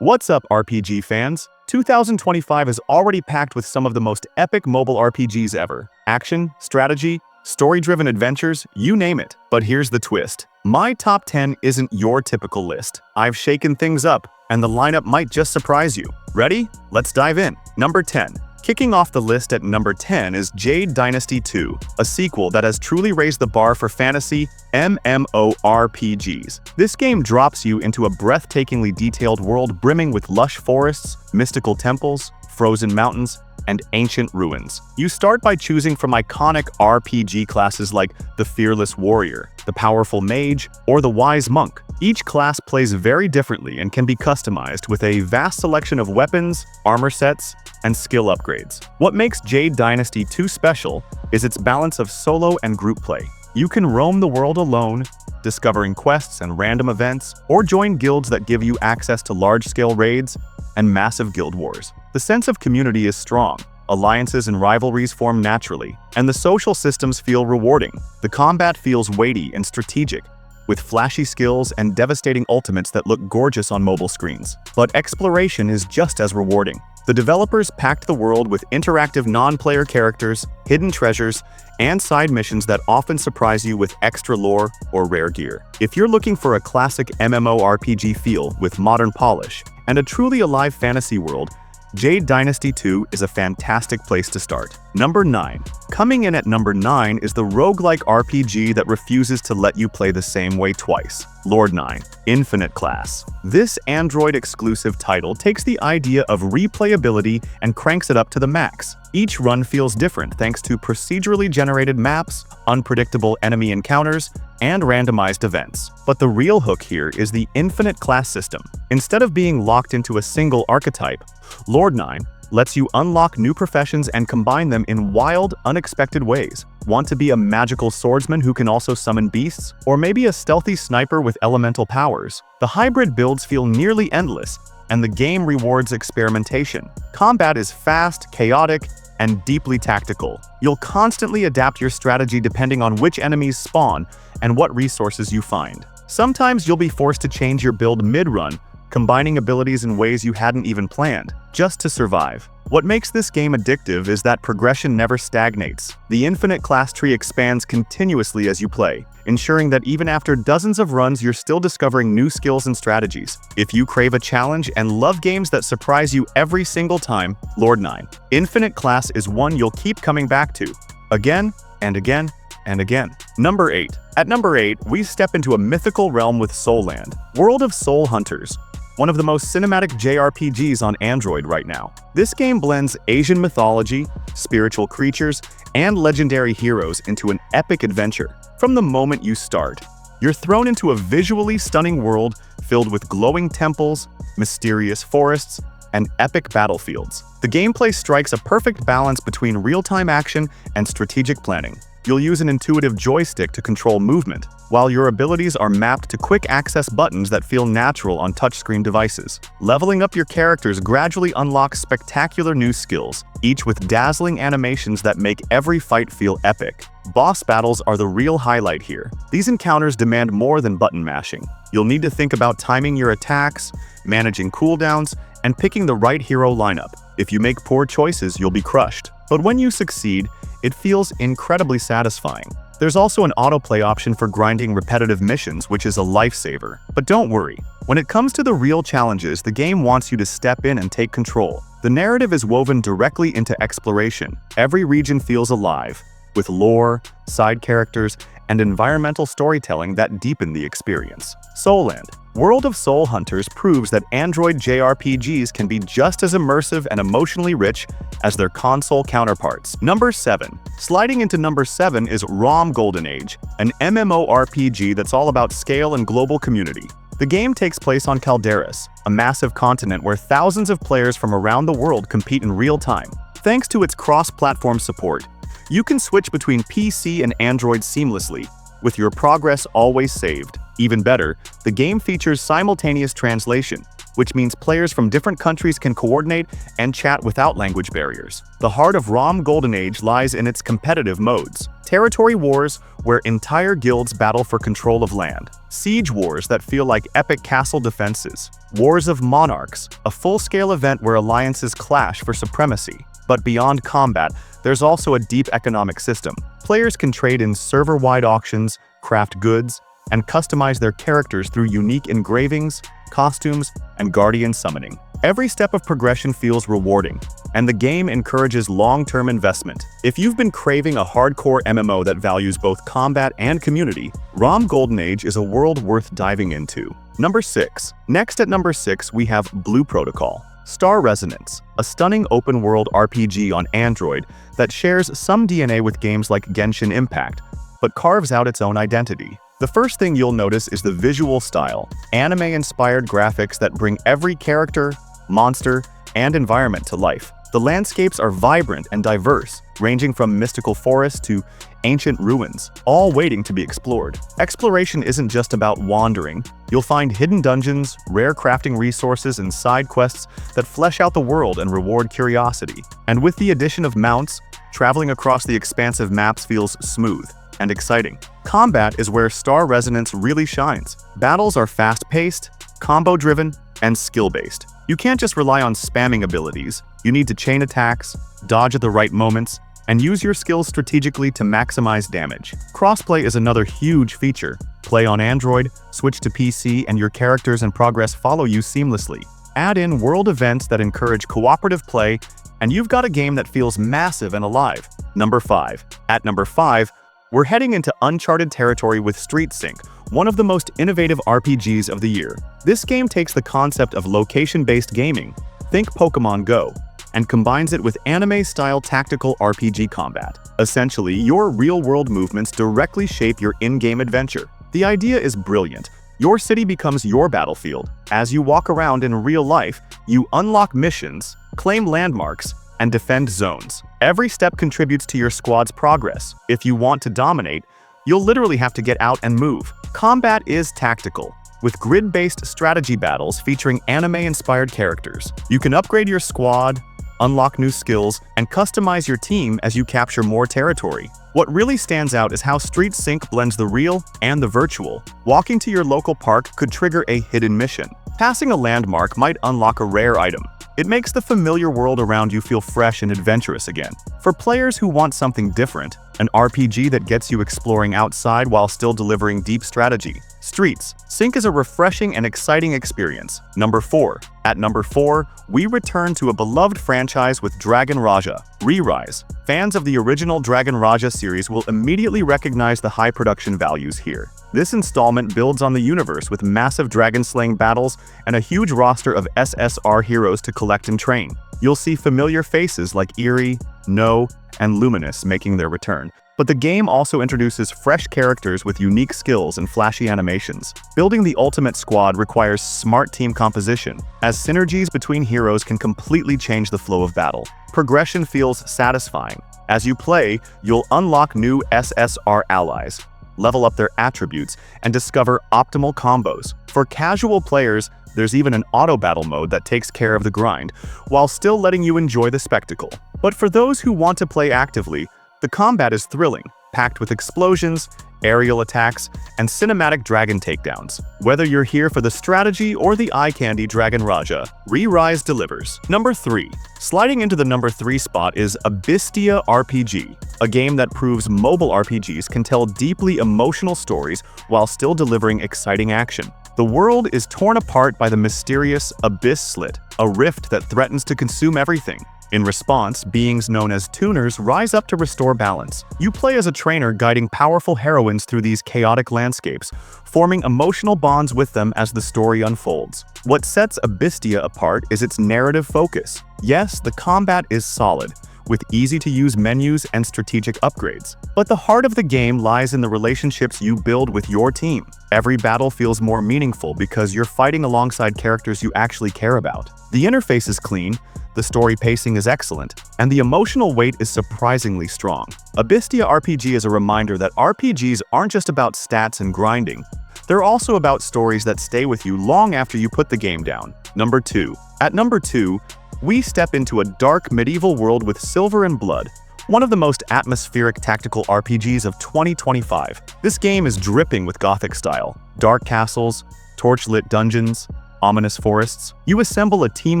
What's up, RPG fans? 2025 is already packed with some of the most epic mobile RPGs ever. Action, strategy, story-driven adventures, you name it. But here's the twist. My top 10 isn't your typical list. I've shaken things up, and the lineup might just surprise you. Ready? Let's dive in. Number 10. Kicking off the list at number 10 is Jade Dynasty 2, a sequel that has truly raised the bar for fantasy MMORPGs. This game drops you into a breathtakingly detailed world brimming with lush forests, mystical temples, frozen mountains, and ancient ruins. You start by choosing from iconic RPG classes like the Fearless Warrior, the Powerful Mage, or the Wise Monk. Each class plays very differently and can be customized with a vast selection of weapons, armor sets, and skill upgrades. What makes Jade Dynasty 2 special is its balance of solo and group play. You can roam the world alone, discovering quests and random events, or join guilds that give you access to large-scale raids and massive guild wars. The sense of community is strong, alliances and rivalries form naturally, and the social systems feel rewarding. The combat feels weighty and strategic, with flashy skills and devastating ultimates that look gorgeous on mobile screens. But exploration is just as rewarding. The developers packed the world with interactive non-player characters, hidden treasures, and side missions that often surprise you with extra lore or rare gear. If you're looking for a classic MMORPG feel with modern polish and a truly alive fantasy world, Jade Dynasty 2 is a fantastic place to start. Number 9. Coming in at number 9 is the roguelike RPG that refuses to let you play the same way twice. LORDNINE, Infinite Class. This Android-exclusive title takes the idea of replayability and cranks it up to the max. Each run feels different thanks to procedurally generated maps, unpredictable enemy encounters, and randomized events. But the real hook here is the infinite class system. Instead of being locked into a single archetype, LORDNINE lets you unlock new professions and combine them in wild, unexpected ways. Want to be a magical swordsman who can also summon beasts? Or maybe a stealthy sniper with elemental powers? The hybrid builds feel nearly endless, and the game rewards experimentation. Combat is fast, chaotic, and deeply tactical. You'll constantly adapt your strategy depending on which enemies spawn and what resources you find. Sometimes you'll be forced to change your build mid-run, combining abilities in ways you hadn't even planned, just to survive. What makes this game addictive is that progression never stagnates. The infinite class tree expands continuously as you play, ensuring that even after dozens of runs you're still discovering new skills and strategies. If you crave a challenge and love games that surprise you every single time, LORDNINE. Infinite Class is one you'll keep coming back to, again and again and again. Number 8. At number 8, we step into a mythical realm with Soulland, World of Soul Hunters, one of the most cinematic JRPGs on Android right now. This game blends Asian mythology, spiritual creatures, and legendary heroes into an epic adventure. From the moment you start, you're thrown into a visually stunning world filled with glowing temples, mysterious forests, and epic battlefields. The gameplay strikes a perfect balance between real-time action and strategic planning. You'll use an intuitive joystick to control movement, while your abilities are mapped to quick-access buttons that feel natural on touchscreen devices. Leveling up your characters gradually unlocks spectacular new skills, each with dazzling animations that make every fight feel epic. Boss battles are the real highlight here. These encounters demand more than button mashing. You'll need to think about timing your attacks, managing cooldowns, and picking the right hero lineup. If you make poor choices, you'll be crushed. But when you succeed, it feels incredibly satisfying. There's also an autoplay option for grinding repetitive missions, which is a lifesaver. But don't worry. When it comes to the real challenges, the game wants you to step in and take control. The narrative is woven directly into exploration. Every region feels alive, with lore, side characters, and environmental storytelling that deepen the experience. Soulland, World of Soul Hunters proves that Android JRPGs can be just as immersive and emotionally rich as their console counterparts. Number 7. Sliding into number 7 is ROM Golden Age, an MMORPG that's all about scale and global community. The game takes place on Calderas, a massive continent where thousands of players from around the world compete in real time. Thanks to its cross-platform support, you can switch between PC and Android seamlessly, with your progress always saved. Even better, the game features simultaneous translation, which means players from different countries can coordinate and chat without language barriers. The heart of ROM Golden Age lies in its competitive modes. Territory wars, where entire guilds battle for control of land. Siege wars that feel like epic castle defenses. Wars of Monarchs, a full-scale event where alliances clash for supremacy. But beyond combat, there's also a deep economic system. Players can trade in server-wide auctions, craft goods, and customize their characters through unique engravings, costumes, and guardian summoning. Every step of progression feels rewarding, and the game encourages long-term investment. If you've been craving a hardcore MMO that values both combat and community, ROM Golden Age is a world worth diving into. Number 6. Next at number 6, we have Blue Protocol. Star Resonance, a stunning open-world RPG on Android that shares some DNA with games like Genshin Impact, but carves out its own identity. The first thing you'll notice is the visual style, anime-inspired graphics that bring every character, monster, and environment to life. The landscapes are vibrant and diverse, ranging from mystical forests to ancient ruins, all waiting to be explored. Exploration isn't just about wandering. You'll find hidden dungeons, rare crafting resources, and side quests that flesh out the world and reward curiosity. And with the addition of mounts, traveling across the expansive maps feels smooth and exciting. Combat is where Star Resonance really shines. Battles are fast-paced, combo-driven, and skill-based. You can't just rely on spamming abilities. You need to chain attacks, dodge at the right moments, and use your skills strategically to maximize damage. Crossplay is another huge feature. Play on Android, switch to PC, and your characters and progress follow you seamlessly. Add in world events that encourage cooperative play, and you've got a game that feels massive and alive. Number 5. At number 5, we're heading into uncharted territory with Street Sync, one of the most innovative RPGs of the year. This game takes the concept of location-based gaming, think Pokemon Go, and combines it with anime-style tactical RPG combat. Essentially, your real-world movements directly shape your in-game adventure. The idea is brilliant. Your city becomes your battlefield. As you walk around in real life, you unlock missions, claim landmarks, and defend zones. Every step contributes to your squad's progress. If you want to dominate, you'll literally have to get out and move. Combat is tactical, with grid-based strategy battles featuring anime-inspired characters. You can upgrade your squad, unlock new skills, and customize your team as you capture more territory. What really stands out is how Street Sync blends the real and the virtual. Walking to your local park could trigger a hidden mission. Passing a landmark might unlock a rare item. It makes the familiar world around you feel fresh and adventurous again. For players who want something different, an RPG that gets you exploring outside while still delivering deep strategy, Street Sync is a refreshing and exciting experience. Number 4. At number 4, we return to a beloved franchise with Dragon Raja, ReRise. Fans of the original Dragon Raja series will immediately recognize the high production values here. This installment builds on the universe with massive dragon-slaying battles and a huge roster of SSR heroes to collect and train. You'll see familiar faces like Eerie, No, and Luminous making their return. But the game also introduces fresh characters with unique skills and flashy animations. Building the ultimate squad requires smart team composition, as synergies between heroes can completely change the flow of battle. Progression feels satisfying. As you play, you'll unlock new SSR allies, level up their attributes, and discover optimal combos. For casual players, there's even an auto-battle mode that takes care of the grind, while still letting you enjoy the spectacle. But for those who want to play actively, the combat is thrilling, packed with explosions, aerial attacks, and cinematic dragon takedowns. Whether you're here for the strategy or the eye-candy Dragon Raja, ReRise delivers. Number 3. Sliding into the number 3 spot is Abyissia RPG, a game that proves mobile RPGs can tell deeply emotional stories while still delivering exciting action. The world is torn apart by the mysterious Abyss Slit, a rift that threatens to consume everything. In response, beings known as tuners rise up to restore balance. You play as a trainer guiding powerful heroines through these chaotic landscapes, forming emotional bonds with them as the story unfolds. What sets Abyisdia apart is its narrative focus. Yes, the combat is solid, with easy-to-use menus and strategic upgrades. But the heart of the game lies in the relationships you build with your team. Every battle feels more meaningful because you're fighting alongside characters you actually care about. The interface is clean, the story pacing is excellent, and the emotional weight is surprisingly strong. Abyisdia RPG is a reminder that RPGs aren't just about stats and grinding. they're also about stories that stay with you long after you put the game down. Number 2. At number 2, we step into a dark medieval world with Silver and Blood, one of the most atmospheric tactical RPGs of 2025. This game is dripping with Gothic style. Dark castles, torch-lit dungeons, ominous forests. You assemble a team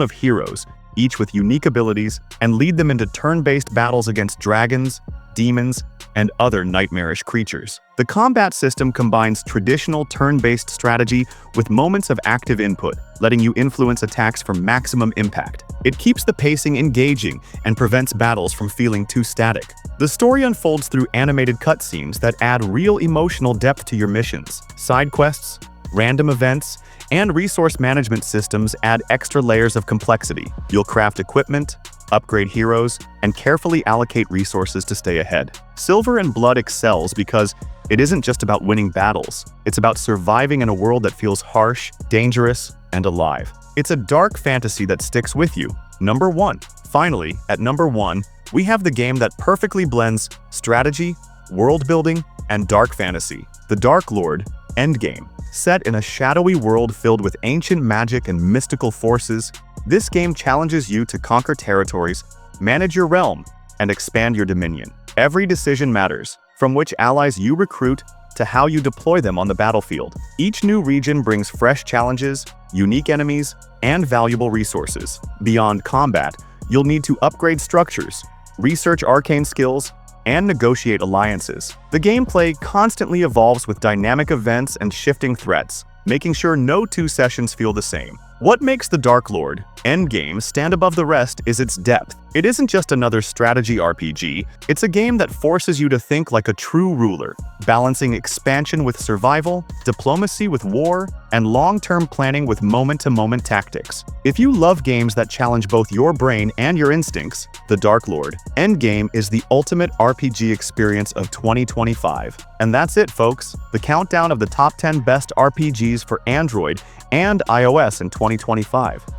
of heroes, each with unique abilities, and lead them into turn-based battles against dragons, demons, and other nightmarish creatures. The combat system combines traditional turn-based strategy with moments of active input, letting you influence attacks for maximum impact. It keeps the pacing engaging and prevents battles from feeling too static. The story unfolds through animated cutscenes that add real emotional depth to your missions. Side quests, random events, and resource management systems add extra layers of complexity. You'll craft equipment, upgrade heroes, and carefully allocate resources to stay ahead. Silver and Blood excels because it isn't just about winning battles. It's about surviving in a world that feels harsh, dangerous, and alive. It's a dark fantasy that sticks with you. Number 1. Finally, at number 1, we have the game that perfectly blends strategy, world building, and dark fantasy. The Dark Lord, Endgame. Set in a shadowy world filled with ancient magic and mystical forces, this game challenges you to conquer territories, manage your realm, and expand your dominion. Every decision matters, from which allies you recruit to how you deploy them on the battlefield. Each new region brings fresh challenges, unique enemies, and valuable resources. Beyond combat, you'll need to upgrade structures, research arcane skills, and negotiate alliances. The gameplay constantly evolves with dynamic events and shifting threats, making sure no 2 sessions feel the same. What makes The Dark Lord, Endgame, stand above the rest is its depth. It isn't just another strategy RPG, it's a game that forces you to think like a true ruler, balancing expansion with survival, diplomacy with war, and long-term planning with moment-to-moment tactics. If you love games that challenge both your brain and your instincts, The Dark Lord, Endgame is the ultimate RPG experience of 2025. And that's it, folks. The countdown of the top 10 best RPGs for Android and iOS in 2025.